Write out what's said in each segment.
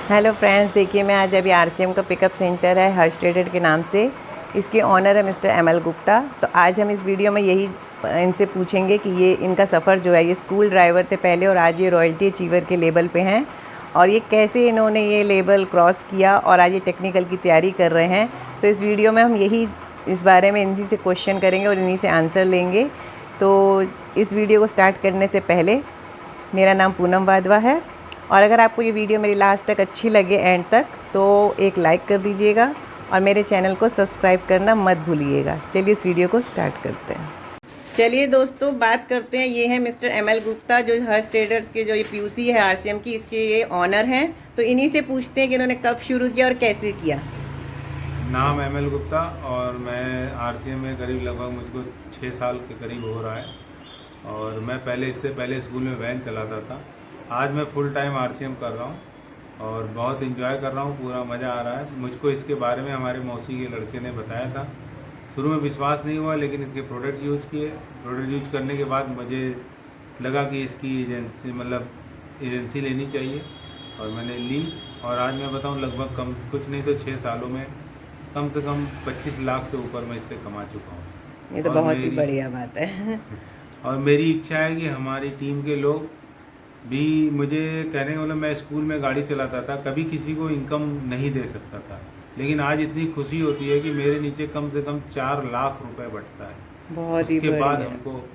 Hello friends, देखिए मैं आज अभी आरसीएम का पिकअप सेंटर है हर्ष ट्रेडर के नाम से। इसके ऑनर है मिस्टर एमएल गुप्ता। तो आज हम इस वीडियो में यही इनसे पूछेंगे कि ये इनका सफ़र जो है, ये स्कूल ड्राइवर थे पहले और आज ये रॉयल्टी अचीवर के लेवल पे हैं, और ये कैसे इन्होंने ये लेवल क्रॉस किया और आज ये टेक्निकल की तैयारी कर रहे हैं। तो इस वीडियो में हम यही इस बारे में इन्हीं से क्वेश्चन करेंगे और इन्हीं से आंसर लेंगे। तो इस वीडियो को स्टार्ट करने से पहले मेरा नाम पूनम वाधवा है, और अगर आपको ये वीडियो मेरी लास्ट तक अच्छी लगे एंड तक तो एक लाइक कर दीजिएगा और मेरे चैनल को सब्सक्राइब करना मत भूलिएगा। चलिए इस वीडियो को स्टार्ट करते हैं। चलिए दोस्तों, बात करते हैं। ये है मिस्टर एमएल गुप्ता, जो हर्ष ट्रेडर्स के जो ये पीयूसी है आरसीएम की, इसके ये ऑनर हैं। तो इन्हीं से पूछते हैं कि इन्होंने कब शुरू किया और कैसे किया। नाम एमएल गुप्ता और मैं आरसीएम में करीब लगभग मुझको 6 साल के करीब हो रहा है। और मैं इससे पहले स्कूल में वैन चलाता था। आज मैं फुल टाइम आरसीएम कर रहा हूँ और बहुत एंजॉय कर रहा हूँ, पूरा मज़ा आ रहा है। मुझको इसके बारे में हमारे मौसी के लड़के ने बताया था। शुरू में विश्वास नहीं हुआ, लेकिन इसके प्रोडक्ट यूज़ किए। प्रोडक्ट यूज करने के बाद मुझे लगा कि इसकी एजेंसी लेनी चाहिए और मैंने ली। और आज मैं बताऊँ, लगभग कुछ नहीं तो 6 सालों में कम से कम 25 लाख से ऊपर मैं इससे कमा चुका हूँ। ये तो बहुत ही बढ़िया बात है। और मेरी इच्छा है कि हमारी टीम के लोग भी, मुझे कहने का मतलब, मैं स्कूल में गाड़ी चलाता था, कभी किसी को इनकम नहीं दे सकता था, लेकिन आज इतनी खुशी होती है कि मेरे नीचे कम से कम 4 लाख रुपए बचता है। बहुत ही उसके बाद हमको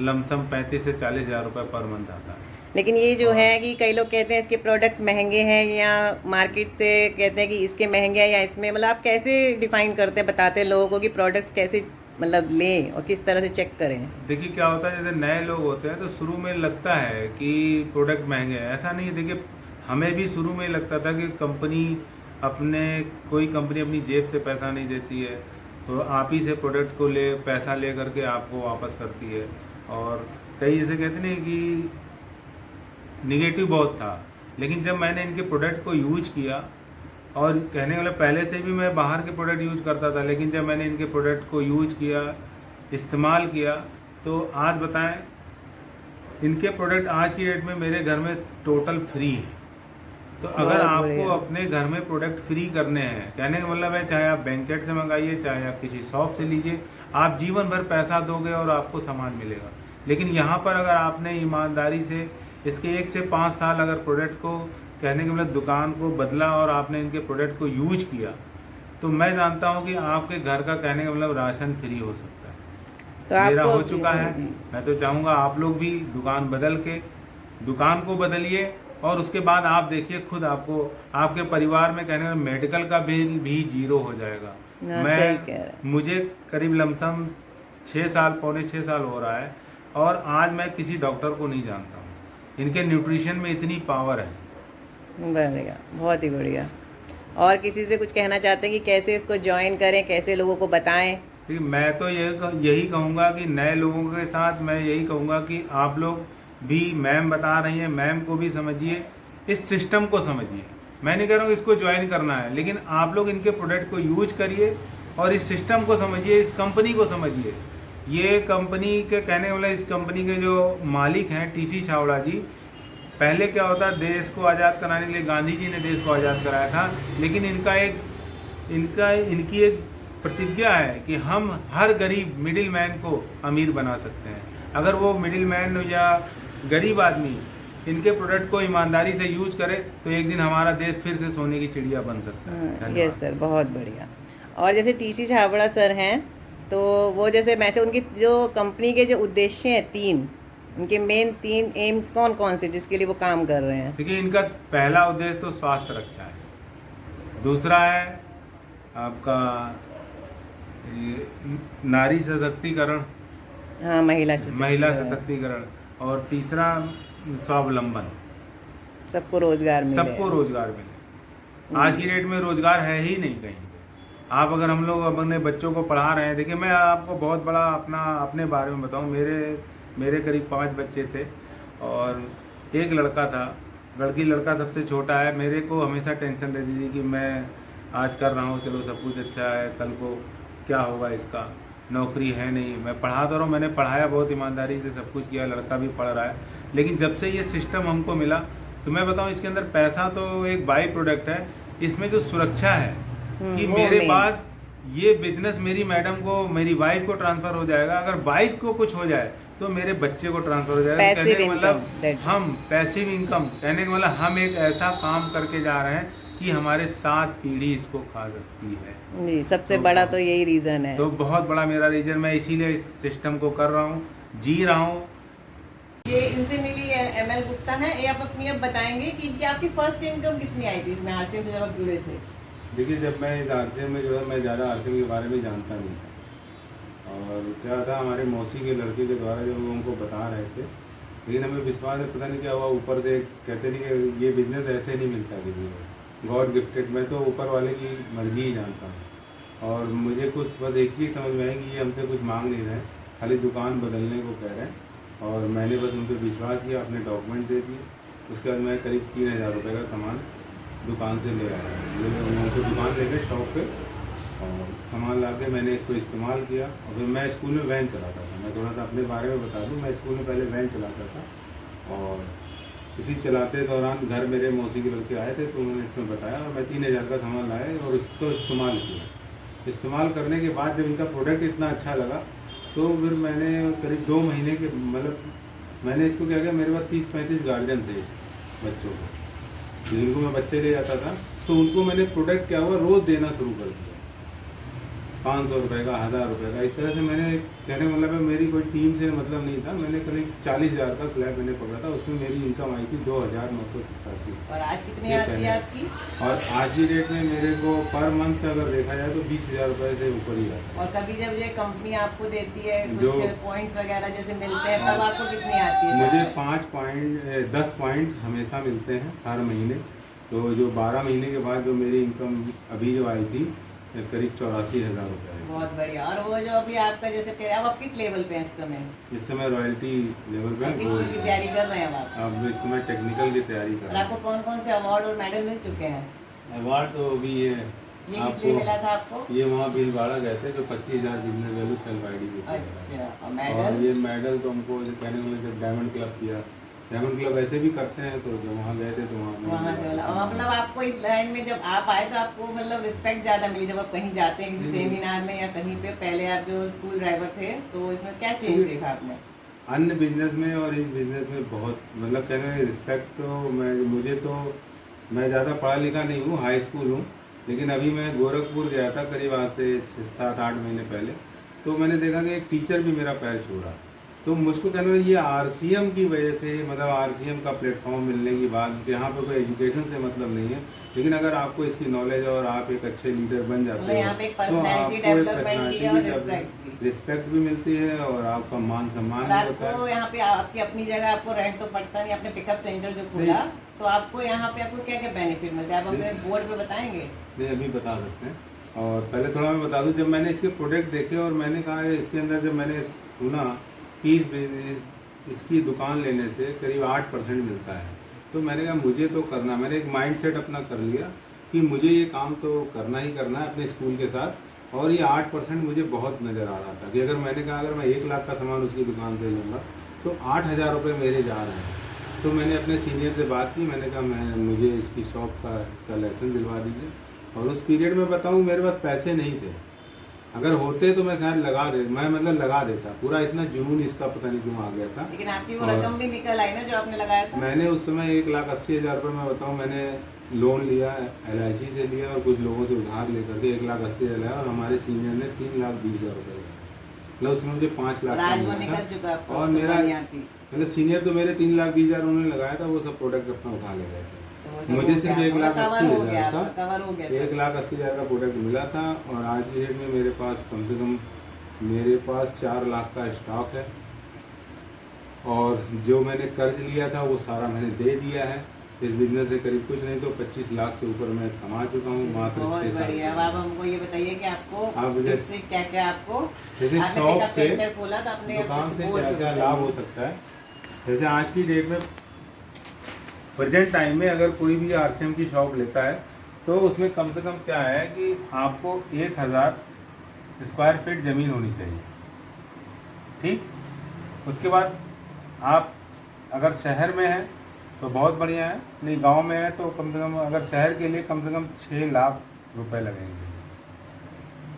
लमसम 35 से 40 हज़ार रुपये पर मंथ आता है। लेकिन ये जो है कि कई लोग कहते हैं इसके प्रोडक्ट्स महंगे हैं, या मार्केट से कहते हैं कि इसके महंगे हैं, या इसमें मतलब आप कैसे डिफाइन करते हैं, बताते हैं लोगों को कि प्रोडक्ट्स कैसे मतलब लें और किस तरह से चेक करें। देखिए क्या होता है, जैसे नए लोग होते हैं तो शुरू में लगता है कि प्रोडक्ट महंगे हैं। ऐसा नहीं है। देखिए, हमें भी शुरू में लगता था कि कोई कंपनी अपनी जेब से पैसा नहीं देती है, तो आप ही से प्रोडक्ट को पैसा ले करके आपको वापस करती है। और कई जैसे कहते नहीं कि निगेटिव बहुत था। लेकिन जब मैंने इनके प्रोडक्ट को यूज किया, और कहने वाला पहले से भी मैं बाहर के प्रोडक्ट यूज करता था, लेकिन जब मैंने इनके प्रोडक्ट को यूज किया, इस्तेमाल किया, तो आज बताएं, इनके प्रोडक्ट आज की डेट में मेरे घर में टोटल फ्री है। तो अगर आपको अपने घर में प्रोडक्ट फ्री करने हैं, कहने का मतलब है, चाहे आप बैंकेट से मंगाइए, चाहे आप किसी शॉप से लीजिए, आप जीवन भर पैसा दोगे और आपको सामान मिलेगा। लेकिन यहाँ पर अगर आपने ईमानदारी से इसके 1 से 5 साल अगर प्रोडक्ट को, कहने के मतलब, दुकान को बदला और आपने इनके प्रोडक्ट को यूज किया, तो मैं जानता हूँ कि आपके घर का, कहने का मतलब, राशन फ्री हो सकता है। तो मेरा हो चुका है। मैं तो चाहूँगा आप लोग भी दुकान को बदलिए, और उसके बाद आप देखिए खुद आपको, आपके परिवार में, कहने का मेडिकल का बिल भी 0 हो जाएगा। मुझे करीब लमसम 6 साल, पौने 6 साल हो रहा है, और आज मैं किसी डॉक्टर को नहीं जानता हूँ। इनके न्यूट्रिशन में इतनी पावर है। बढ़िया, बहुत ही बढ़िया। और किसी से कुछ कहना चाहते हैं कि कैसे इसको ज्वाइन करें, कैसे लोगों को बताएं? ठीक, मैं तो यही कहूँगा कि नए लोगों के साथ मैं यही कहूँगा कि आप लोग भी, मैम बता रही हैं, मैम को भी समझिए, इस सिस्टम को समझिए। मैं नहीं कह रहा हूँ इसको ज्वाइन करना है, लेकिन आप लोग इनके प्रोडक्ट को यूज करिए और इस सिस्टम को समझिए, इस कंपनी को समझिए। ये कंपनी के, कहने वाला, इस कंपनी के जो मालिक हैं टीसी छावड़ा जी, पहले क्या होता, देश को आज़ाद कराने के लिए गांधी जी ने देश को आज़ाद कराया था, लेकिन इनकी एक प्रतिज्ञा है कि हम हर गरीब मिडिल मैन को अमीर बना सकते हैं। अगर वो मिडिल मैन या गरीब आदमी इनके प्रोडक्ट को ईमानदारी से यूज करे, तो एक दिन हमारा देश फिर से सोने की चिड़िया बन सकता है। यस सर, बहुत बढ़िया। और जैसे टीसी छाबड़ा सर हैं, तो वो जैसे मैं से उनकी जो कंपनी के जो उद्देश्य हैं 3, उनके मेन 3 एम कौन कौन से जिसके लिए वो काम कर रहे हैं? देखिए, इनका पहला उद्देश्य तो स्वास्थ्य रक्षा है, दूसरा है आपका नारी सशक्तिकरण, हाँ, महिला सशक्तिकरण, और तीसरा स्वावलंबन, सबको रोजगार मिले। आज की डेट में रोजगार है ही नहीं कहीं। आप अगर, हम लोग अपने बच्चों को पढ़ा रहे हैं, देखिए मैं आपको बहुत बड़ा अपने बारे में बताऊं, मेरे करीब 5 बच्चे थे और एक लड़का था। लड़का सबसे छोटा है। मेरे को हमेशा टेंशन रहती थी कि मैं आज कर रहा हूँ, चलो सब कुछ अच्छा है, कल को क्या होगा, इसका नौकरी है नहीं। मैं पढ़ाता रहा हूँ, मैंने पढ़ाया बहुत ईमानदारी से, सब कुछ किया, लड़का भी पढ़ रहा है। लेकिन जब से ये सिस्टम हमको मिला, तो मैं बताऊं इसके अंदर पैसा तो एक बाई प्रोडक्ट है, इसमें जो सुरक्षा है कि वो मेरे main। बाद ये बिजनेस मेरी मैडम को, मेरी वाइफ को ट्रांसफर हो जाएगा। अगर वाइफ को कुछ हो जाए तो मेरे बच्चे को ट्रांसफर हो जाएगा। कहने पैसिव का मतलब इनकम दैट। हम पैसिव इनकम, कहने का मतलब हम एक ऐसा काम करके जा रहे हैं कि हमारे 7 पीढ़ी इसको खा सकती है। जी, सबसे तो बड़ा तो यही रीज़न है। तो बहुत बड़ा मेरा रीजन, मैं इसीलिए इस सिस्टम को कर रहा हूँ, जी रहा हूँ। ये इनसे मिली एमएल गुप्ता है, ये आप अपनी अब बताएंगे कि इनकी आपकी फर्स्ट इनकम कितनी आई थी इसमें आरसीएम से जब आप जुड़े थे? देखिए, जब मैं इस आरसीएम में जो है, मैं ज़्यादा आरसीएम के बारे में जानता नहीं था। और क्या था, हमारे मौसी के लड़के के द्वारा जब वो हमको बता रहे थे, लेकिन हमें विश्वास है, पता नहीं क्या हुआ, ऊपर से कहते नहीं कि ये बिजनेस ऐसे नहीं मिलता किसी को, गॉड गिफ्टेड। मैं तो ऊपर वाले की मर्जी ही जानता हूँ। और मुझे कुछ बस एक चीज़ समझ में आई कि ये हमसे कुछ मांग नहीं रहे हैं, खाली दुकान बदलने को कह रहे हैं। और मैंने बस उन पर विश्वास किया, अपने डॉक्यूमेंट दे दिए। उसके बाद मैं करीब 3000 रुपये का सामान दुकान से ले आया। उनको दुकान ले गए शॉप पे, और सामान ला के मैंने इसको इस्तेमाल किया। और फिर मैं स्कूल में वैन चलाता था। मैं थोड़ा सा अपने बारे में बता दूं, मैं स्कूल में पहले वैन चलाता था। और इसी चलाते दौरान घर मेरे मौसी के लड़के आए थे, तो उन्होंने इसमें बताया और मैं 3000 का सामान लाया और इसको इस्तेमाल किया। इस्तेमाल करने के बाद जब इनका प्रोडक्ट इतना अच्छा लगा, तो फिर मैंने करीब 2 महीने के, मतलब मैंने इसको क्या किया, मेरे पास 30-35 गार्जियन थे इस बच्चों को, जिनको मैं बच्चे ले जाता था। तो उनको मैंने प्रोडक्ट क्या हुआ, रोज़ देना शुरू कर दिया, 500 रुपये का, 1000 रुपये का। इस तरह से मैंने, कहने का मतलब है मेरी कोई टीम से मतलब नहीं था। मैंने करीब 40,000 का स्लैब मैंने पकड़ा था, उसमें मेरी इनकम आई थी 2,987। और आज कितनी आती है आपकी? और आज की डेट में मेरे को पर मंथ अगर देखा जाए तो 20,000 रुपये से ऊपर ही आता है। और कभी जब ये कंपनी आपको देती है जो कुछ पॉइंट्स वगैरह जैसे मिलते हैं, तब आपको कितनी आती है? मुझे 10 पॉइंट हमेशा मिलते हैं हर महीने। तो जो 12 महीने के बाद जो मेरी इनकम अभी जो आई थी करीब 84,000 रुपये है। बहुत बढ़िया। और वो जो अभी आपका जैसे कह रहे हैं, अब आप किस लेवल पे हैं इस समय? इस समय रॉयल्टी लेवल पे और किस चीज़ की तैयारी कर रहे हैं आप? अब इस समय टेक्निकल की तैयारी कर और रहा आपको कौन कौन से अवार्ड और मेडल मिल चुके हैं? हूँ। अवार्ड तो अभी ये किस लिए मिला था आपको? ये वहाँ भीलवाड़ा गए थे, जो 25,000 बिजनेस वैल्यू सेल्फ आईडी की थी। अच्छा, और और मेडल? ये मेडल तो हमको जो कहने को, जब डायमंड क्लब किया, डायमंड क्लब ऐसे भी करते हैं, तो जब वहाँ गए थे तो वहाँ से वाला। और मतलब आपको इस लाइन में जब आप आए तो आपको मतलब रिस्पेक्ट ज़्यादा मिली जब आप कहीं जाते हैं किसी सेमिनार में या कहीं पे? पहले आप जो स्कूल ड्राइवर थे, तो इसमें क्या चेंज देखा आपने? अन्य बिजनेस में और इस बिजनेस में बहुत, मतलब कहने रिस्पेक्ट तो मैं ज़्यादा पढ़ा लिखा नहीं हूँ, हाई स्कूल हूँ। लेकिन अभी मैं गोरखपुर गया था करीब आज से 7-8 महीने पहले, तो मैंने देखा कि एक टीचर भी मेरा पैर छू रहा। तो मुझको कहना ये आरसीएम की वजह से, मतलब आरसीएम का प्लेटफॉर्म मिलने की बात, यहाँ पे कोई एजुकेशन से मतलब नहीं है, लेकिन अगर आपको इसकी नॉलेज और आप एक अच्छे लीडर बन जाते हो, तो आपको एक पर्सनैलिटी रिस्पेक्ट भी मिलती है और आपका मान सम्मान भी होता है। आपको यहाँ पे आपकी अपनी जगह आपको रेंट तो पड़ता नहीं, आपने पिकअप सेंटर जो खोला, तो आपको यहाँ पे आपको क्या क्या बेनिफिट मिलते हैं, आप अपने बोर्ड पे बताएंगे? नहीं, अभी बता सकते हैं। और पहले थोड़ा मैं बता दूं, जब मैंने इसके प्रोडक्ट देखे और मैंने कहा इसके अंदर, जब मैंने सुना कि इसकी दुकान लेने से करीब 8% मिलता है, तो मैंने कहा मुझे तो करना, मैंने एक माइंडसेट अपना कर लिया कि मुझे ये काम तो करना ही करना है अपने स्कूल के साथ। और ये 8% मुझे बहुत नज़र आ रहा था कि अगर मैंने कहा अगर मैं 1 लाख का सामान उसकी दुकान से लूँगा तो 8,000 रुपये मेरे जा रहे हैं। तो मैंने अपने सीनियर से बात की, मैंने कहा मुझे इसकी शॉप का इसका लाइसेंस दिलवा दीजिए। और उस पीरियड में बताऊँ, मेरे पास पैसे नहीं थे, अगर होते तो मैं शायद लगा देता पूरा। इतना जुनून इसका पता नहीं क्यों आ गया था। लेकिन आपकी वो रकम भी निकल आई ना जो आपने लगाया था? मैंने उस समय 1,80,000 रुपये, मैं बताऊँ, मैंने लोन लिया, LIC से लिया और कुछ लोगों से उधार लेकर के 1,80,000 लाया। और हमारे सीनियर ने 3,20,000 रुपये लगाया, मतलब उसमें मुझे 5 लाख का। और मेरा मतलब सीनियर तो मेरे 3,20,000 उन्होंने लगाया था, वो सब प्रोडक्ट अपना उठा ले गए थे। मुझे सिर्फ 1,80,000 का 1,80,000 का प्रोडक्ट मिला था। और आज की डेट में मेरे पास कम से कम 4 लाख का स्टॉक है। और जो मैंने कर्ज लिया था वो सारा मैंने दे दिया है। इस बिजनेस से करीब कुछ नहीं तो 25 लाख से ऊपर मैं कमा चुका हूँ मात्र 6 साल। अब आप हमको ये बताइए कि आपको इससे क्या क्या, आपको जैसे शॉप से, खोला था अपने दुकान से क्या क्या लाभ हो सकता है। जैसे आज की डेट में प्रेजेंट टाइम में अगर कोई भी आरसीएम की शॉप लेता है तो उसमें कम से कम क्या है कि आपको 1,000 स्क्वायर फीट ज़मीन होनी चाहिए, ठीक। उसके बाद आप अगर शहर में हैं तो बहुत बढ़िया है। नहीं गांव में है तो कम से कम, अगर शहर के लिए कम से कम 6 लाख रुपए लगेंगे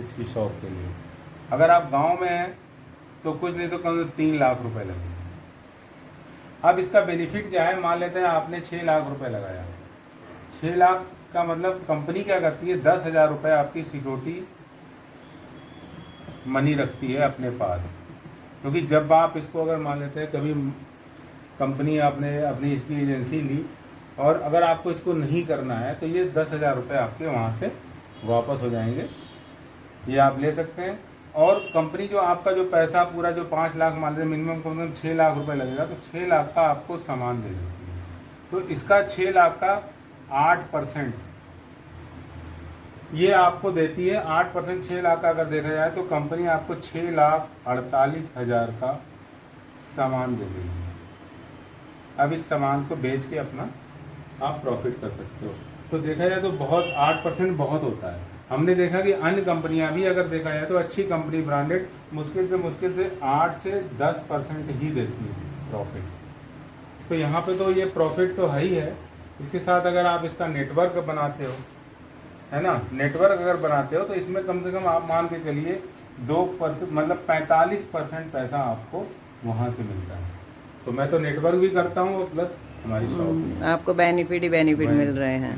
इसकी शॉप के लिए। अगर आप गांव में हैं तो कुछ नहीं तो कम से कम 3 लाख रुपए लगेंगे। अब इसका बेनिफिट क्या है, मान लेते हैं आपने 6 लाख रुपए लगाया। 6 लाख का मतलब कंपनी क्या करती है, 10,000 रुपये आपकी सिक्योरिटी मनी रखती है अपने पास। क्योंकि जब आप इसको अगर मान लेते हैं कभी कंपनी आपने अपनी इसकी एजेंसी ली और अगर आपको इसको नहीं करना है तो ये 10,000 रुपये आपके वहाँ से वापस हो जाएंगे, ये आप ले सकते हैं। और कंपनी जो आपका जो पैसा पूरा जो 5 लाख मान लेते हैं, मिनिमम कम से कम 6 लाख रुपए लगेगा, तो 6 लाख का आपको सामान दे देती है। तो इसका 6 लाख का 8% ये आपको देती है। 8% 6 लाख का अगर देखा जाए तो कंपनी आपको 6,48,000 का सामान दे देगी। अब इस सामान को बेच के अपना आप प्रॉफिट कर सकते हो। तो देखा जाए तो बहुत 8% बहुत होता है। हमने देखा कि अन्य कंपनियां भी अगर देखा जाए तो अच्छी कंपनी ब्रांडेड मुश्किल से 8 से 10% ही देती है प्रॉफिट। तो यहाँ पे तो ये प्रॉफिट तो है ही है। इसके साथ अगर आप इसका नेटवर्क बनाते हो, है ना, नेटवर्क अगर बनाते हो तो इसमें कम से कम आप मान के चलिए 2% मतलब 45% पैसा आपको वहाँ से मिलता है। तो मैं तो नेटवर्क भी करता हूँ प्लस हमारी शॉप। आपको बेनिफिट ही बेनिफिट मिल रहे हैं,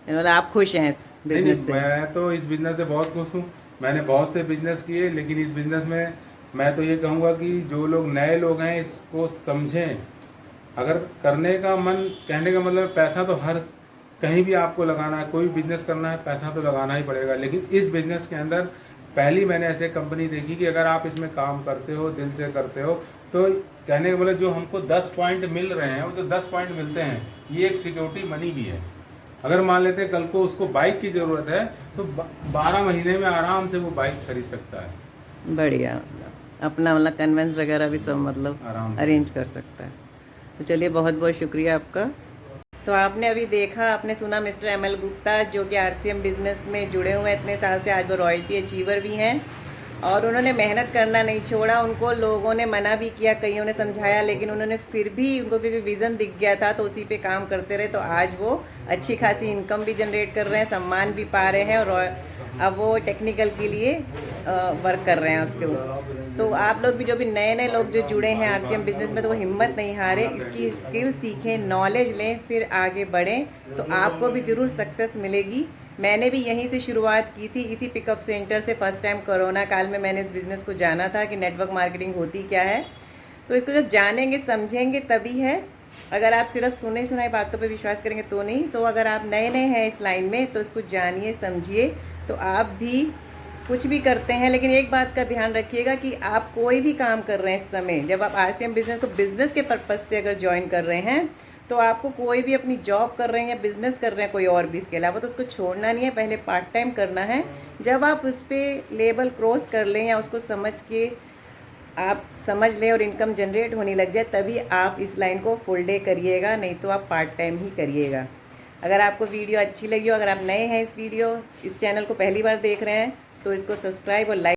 मतलब आप खुश हैं इस बिजनेस से? मैं तो इस बिजनेस से बहुत खुश हूँ। मैंने बहुत से बिजनेस किए, लेकिन इस बिजनेस में मैं तो ये कहूँगा कि जो लोग नए लोग हैं इसको समझें। अगर करने का मन, कहने का मतलब पैसा तो हर कहीं भी आपको लगाना है, कोई बिजनेस करना है पैसा तो लगाना ही पड़ेगा। लेकिन इस बिजनेस के अंदर पहली मैंने ऐसे कंपनी देखी कि अगर आप इसमें काम करते हो, दिल से करते हो, तो कहने का मतलब जो हमको 10 पॉइंट मिल रहे हैं वो तो 10 पॉइंट मिलते हैं, ये एक सिक्योरिटी मनी भी है। अगर मान लेते हैं कल को उसको बाइक की ज़रूरत है तो 12 महीने में आराम से वो बाइक खरीद सकता है। बढ़िया, अपना मतलब कन्वेंस वगैरह भी सब मतलब आराम अरेंज कर सकता है। तो चलिए बहुत बहुत शुक्रिया आपका। तो आपने अभी देखा, आपने सुना मिस्टर एमएल गुप्ता जो कि आरसीएम बिजनेस में जुड़े हुए हैं इतने साल से, आज वो रॉयल्टी अचीवर भी हैं और उन्होंने मेहनत करना नहीं छोड़ा। उनको लोगों ने मना भी किया, कईयों ने समझाया, लेकिन उन्होंने फिर भी, उनको भी विज़न दिख गया था तो उसी पे काम करते रहे। तो आज वो अच्छी खासी इनकम भी जनरेट कर रहे हैं, सम्मान भी पा रहे हैं और अब वो टेक्निकल के लिए वर्क कर रहे हैं उसके ऊपर। तो आप लोग भी, जो भी नए नए लोग जो जुड़े हैं आरसीएम बिजनेस में, तो वो हिम्मत नहीं हारे, इसकी स्किल सीखें, नॉलेज लें, फिर आगे बढ़ें, तो आपको भी ज़रूर सक्सेस मिलेगी। मैंने भी यहीं से शुरुआत की थी, इसी पिकअप सेंटर से। फर्स्ट टाइम कोरोना काल में मैंने इस बिज़नेस को जाना था कि नेटवर्क मार्केटिंग होती क्या है। तो इसको जब जानेंगे समझेंगे तभी है। अगर आप सिर्फ सुने सुनाई बातों पे विश्वास करेंगे तो नहीं। तो अगर आप नए नए हैं इस लाइन में तो इसको जानिए, समझिए, तो आप भी कुछ भी करते हैं। लेकिन एक बात का ध्यान रखिएगा कि आप कोई भी काम कर रहे हैं इस समय, जब आप आरसीएम बिजनेस को बिजनेस के पर्पज़ से अगर ज्वाइन कर रहे हैं तो आपको कोई भी अपनी जॉब कर रहे हैं या बिजनेस कर रहे हैं कोई और भी इसके अलावा, तो उसको छोड़ना नहीं है, पहले पार्ट टाइम करना है। जब आप उस पर लेवल क्रॉस कर लें या उसको समझ के आप समझ लें और इनकम जनरेट होने लग जाए, तभी आप इस लाइन को फुल डे करिएगा, नहीं तो आप पार्ट टाइम ही करिएगा। अगर आपको वीडियो अच्छी लगी हो, अगर आप नए हैं इस चैनल को पहली बार देख रहे हैं, तो इसको सब्सक्राइब और लाइक